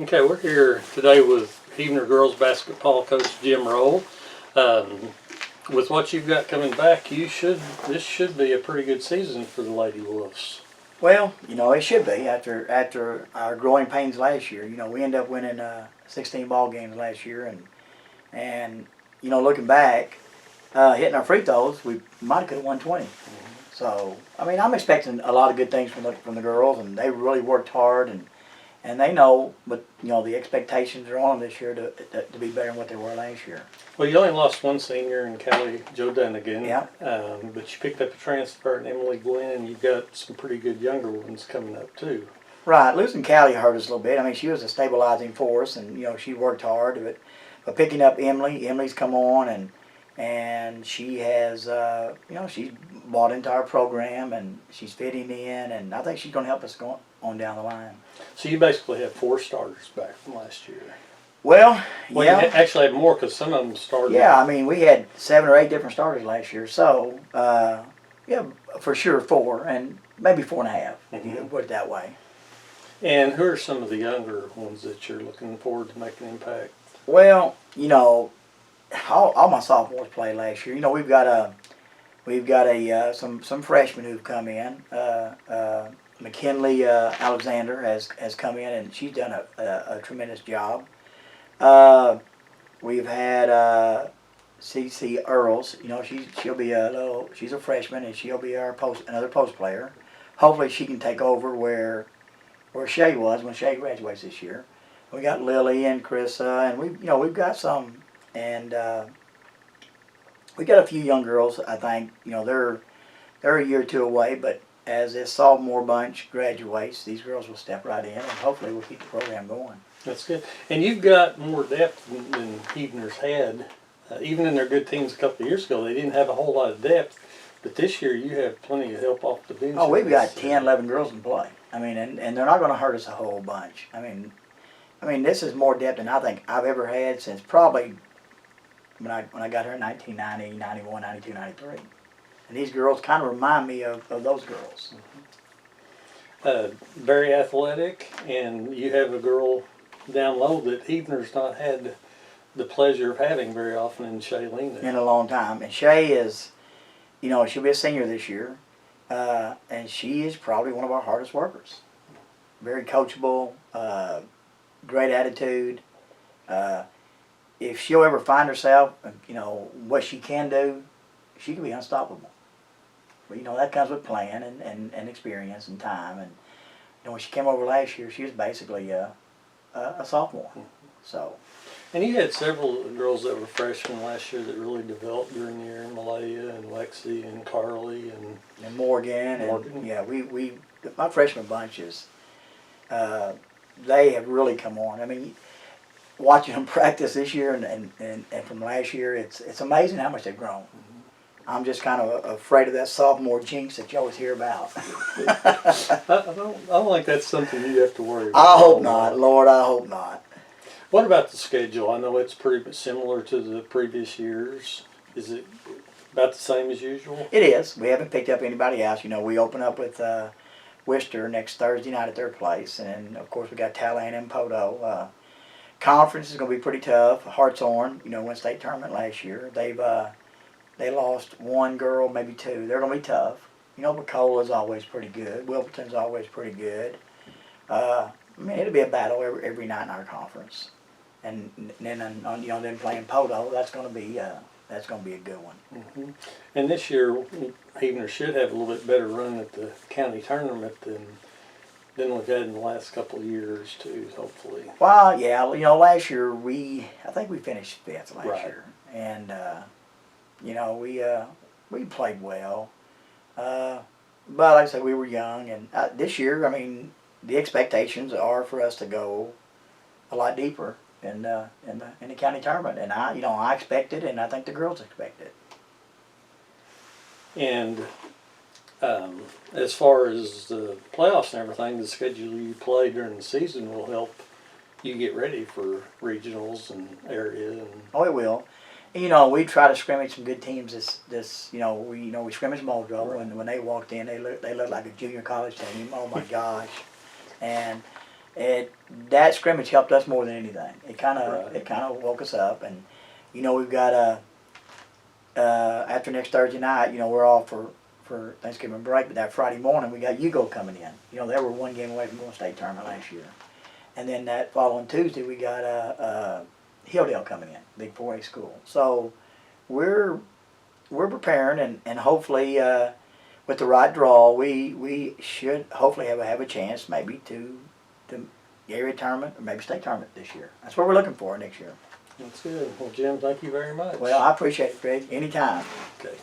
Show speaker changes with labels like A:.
A: Okay, we're here today with Heavener girls basketball coach Jim Roll. Um, with what you've got coming back, this should be a pretty good season for the Lady Wolves.
B: Well, it should be after our growing pains last year. We ended up winning 16 ball games last year, and looking back, hitting our free throws, we might could have won 20. So I'm expecting a lot of good things from the girls, and they really worked hard, and they know, but the expectations are on them this year to be better than what they were last year.
A: Well, you only lost one senior in Callie Joe Dunnigan.
B: Yeah.
A: But you picked up a transfer in Emily Gwynn, and you've got some pretty good younger ones coming up too.
B: Right, losing Callie hurt us a little bit. She was a stabilizing force, and she worked hard. But picking up Emily's come on, and she has she's bought into our program, and she's fitting in, and I think she's going to help us go on down the line.
A: So you basically have 4 starters back from last year.
B: Well,
A: You
B: yeah.
A: actually have more because some of them started.
B: Yeah, we had 7 or 8 different starters last year, so yeah, for sure 4, and maybe 4.5 if you put it that way.
A: And who are some of the younger ones that you're looking forward to making an impact?
B: Well, all my sophomores played last year. We've got some freshmen who've come in. McKinley Alexander has come in, and she's done a tremendous job. We've had CC Earls. She'll be she's a freshman, and she'll be another post player. Hopefully she can take over where Shay was when Shay graduates this year. We got Lily and Carissa, and we've got some, and we got a few young girls. I think they're a year or two away, but as this sophomore bunch graduates, these girls will step right in, and hopefully we'll keep the program going.
A: That's good. And you've got more depth than Heavener's had. Even in their good teams a couple of years ago, they didn't have a whole lot of depth. But this year you have plenty of help off the bench.
B: Oh, we've got 10, 11 girls in play. And they're not going to hurt us a whole bunch. This is more depth than I think I've ever had since probably when I got here in 1990, 91, 92, 93. And these girls kind of remind me of those girls.
A: Very athletic, and you have a girl down low that Heavener's not had the pleasure of having very often in Shaylina.
B: In a long time. And Shay is, she'll be a senior this year, and she is probably one of our hardest workers. Very coachable, great attitude. If she'll ever find herself, what she can do, she can be unstoppable. But that comes with playing and experience and time. And when she came over last year, she was basically a sophomore. So.
A: And you had several girls that were freshmen last year that really developed during the year, Malaya and Lexi and Carly and
B: Morgan. And yeah, my freshman bunches, they have really come on. Watching them practice this year and from last year, it's amazing how much they've grown. I'm just kind of afraid of that sophomore jinx that you always hear about.
A: I don't think that's something you have to worry about.
B: I hope not, Lord, I hope not.
A: What about the schedule? I know it's pretty similar to the previous years. Is it about the same as usual?
B: It is. We haven't picked up anybody else. We open up with Worcester next Thursday night at their place, and of course we got Talland and Poto. Conference is going to be pretty tough. Hartshorn, won state tournament last year. They lost one girl, maybe 2. They're going to be tough. Bacola's always pretty good. Wilburton's always pretty good. It'll be a battle every night in our conference. And then them playing Poto, that's going to be a good one.
A: Mm-hmm. And this year, Heavener should have a little bit better run at the county tournament than we've had in the last couple of years too. Hopefully.
B: Well, yeah, last year I think we finished 5th last year, and we played well, but like I said, we were young, and this year, the expectations are for us to go a lot deeper in the county tournament, and I expect it, and I think the girls expect it.
A: And as far as the playoffs and everything, the schedule you play during the season will help you get ready for regionals and area.
B: Oh, it will. We try to scrimmage some good teams. We scrimmaged Muldrow, and when they walked in, they looked like a junior college team. Oh my gosh! And that scrimmage helped us more than anything. It kind
A: Right.
B: of woke us up, and we've got after next Thursday night, we're off for Thanksgiving break, but that Friday morning we got Hugo coming in. They were one game away from going state tournament last year, and then that following Tuesday we got Hilldale coming in, big 4A school. So we're preparing, and hopefully with the right draw, we should hopefully have a chance maybe to the area tournament or maybe state tournament this year. That's what we're looking for next year.
A: That's good. Well, Jim, thank you very much.
B: Well, I appreciate it, Greg. Anytime.
A: Okay.